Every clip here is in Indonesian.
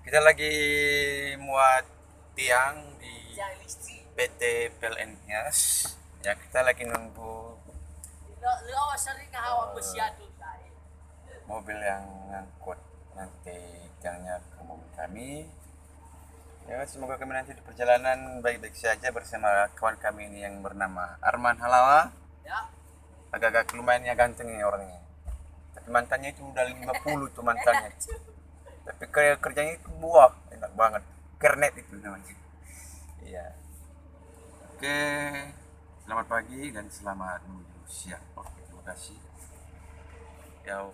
Kita lagi muat tiang di PT PLN Nias. Ya, kita lagi nunggu mobil yang ngangkut nanti tiangnya ke mobil kami. Ya, semoga kami nanti di perjalanan baik-baik saja bersama kawan kami ini yang bernama Arman Halawa. Ya. Agak-agak lumayan ganteng nih orangnya. Tapi mantannya itu udah 50 tuh mantannya. Tapi kerjanya itu buah, enak banget. Kernet itu namanya. Iya. Oke, selamat pagi dan selamat menuju siang. Oke, terima kasih. Ya.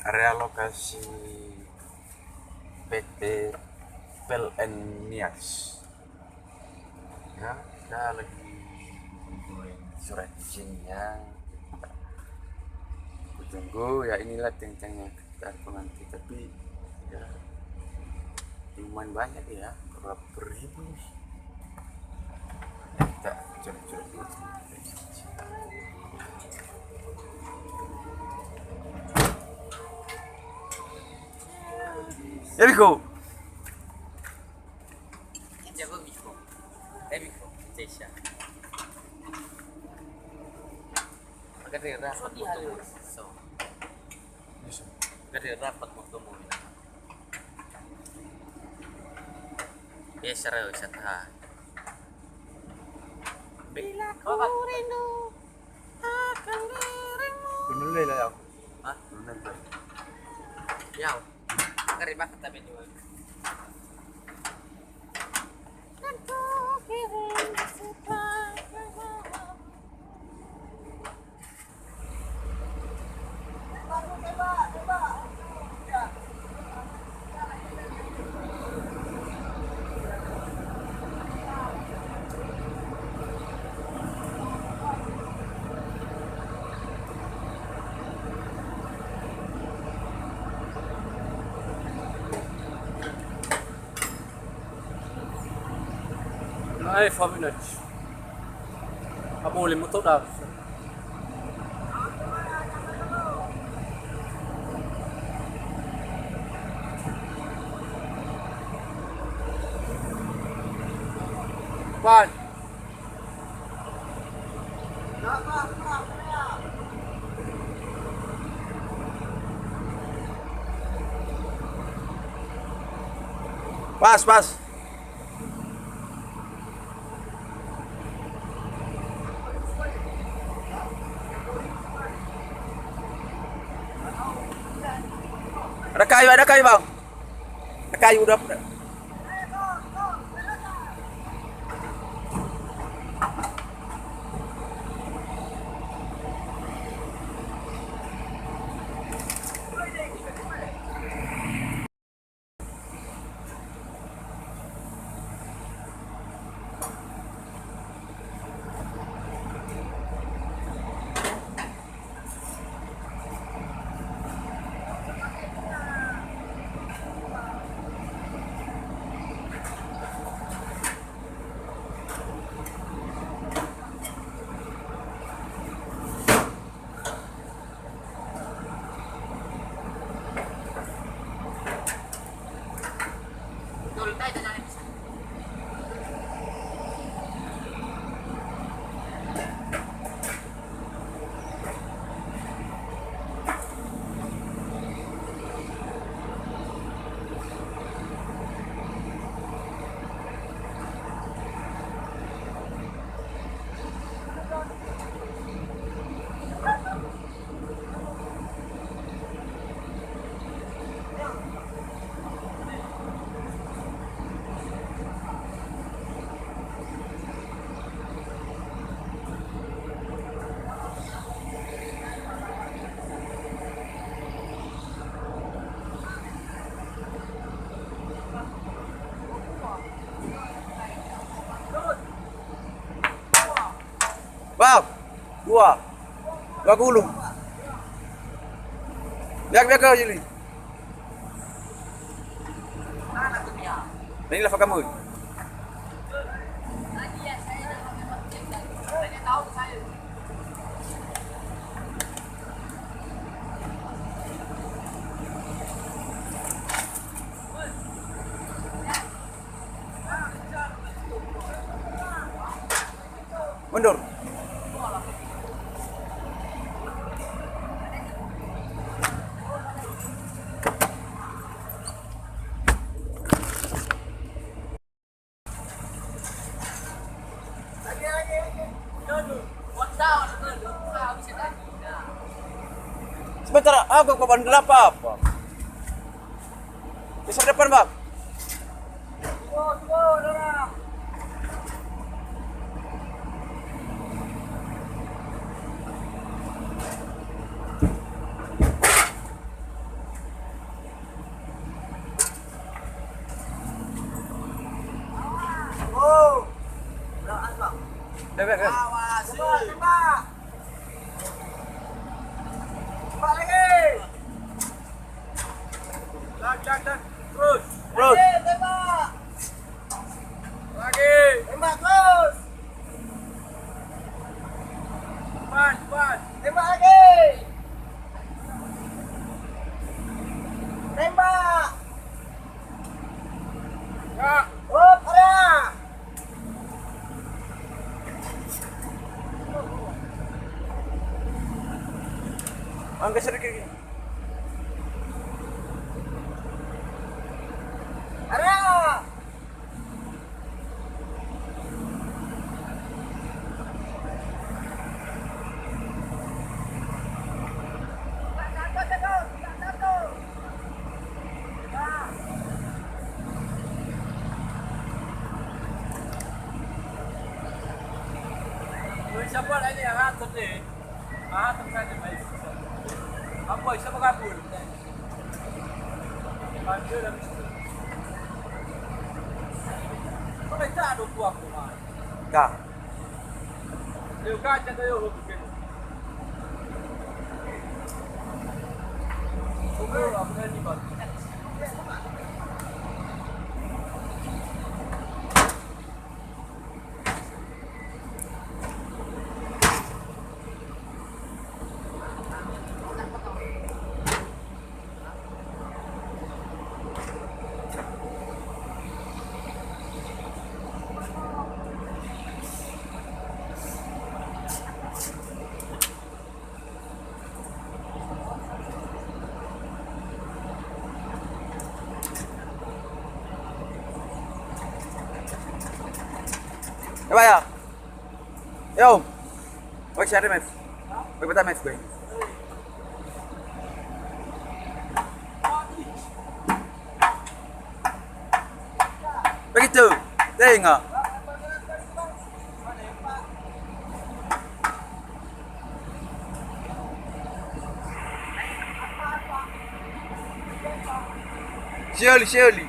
Area lokasi PT PLN Nias. Ya, kita lagi nungguin surat izinnya. Tunggu ya, inilah tiang-tiangnya kita nanti, tapi ya lumayan banyak ya, berapa ribu nih. Ya, kita coba dulu. Ya Biko. Jago Biko. Biko. Tesha. Maganda rapat mo ito. So. Maganda rapat mo ito mo. Yes, sir. Isa ta. Bila ko rindu akan dirimu. Pinulay lang ako. Ha? Yaw. Kariba ka tabi niyo. Ay, 5 minutes. Habulin mo to daw. Pan. Pas. Ada kayu bang. Ada kayu udah. Bang, dua gulung. Biar kau jadi. Ini lah kamu. Mundur. Sebentar, aku ke bandel apa? Bisa depan, Bang. Bebek kan? Tembak. Tembak lagi. Dan. Terus. Terus. Tembak. Lagi. Tembak terus. Pas. Tembak lagi. Tembak. Ya. Up, area. Angkat sedikit. Area. Siapa lagi yang atur nih? Atur kan baik. Apa siapa kabur? Kabur habis itu. Kau tak ada buah rumah. Kah. Dia kaca tu yo bikin. Okey, apa ni bang? Coba ya. Yo. Oi, share mas. Oi, botar mais gue. Begitu. Tengok. Shirley.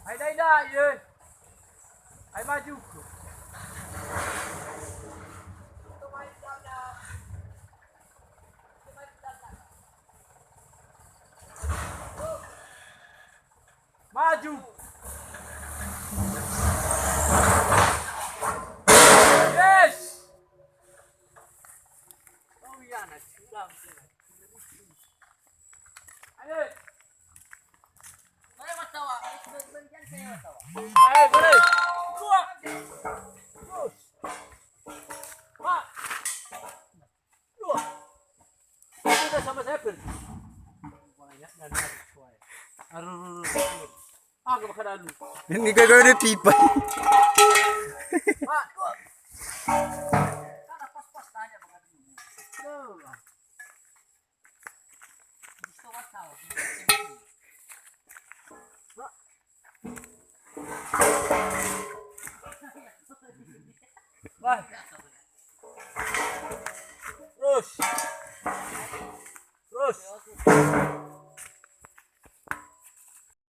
Ai dah ye. Ai maju. Maju. Yes. Oh ya nak sulam. Ayo. Saya matawa. Bagian saya matawa. Ayo boleh. Dua. Terus. Pak. Dua. Sudah sama saya ber. Banyak dan sesuai. Aduh. Ah, ke makan dulu. Ini kagak ada pipa. Pak. Karena pas-pas tanya makan dulu. Lah. Terus. Terus.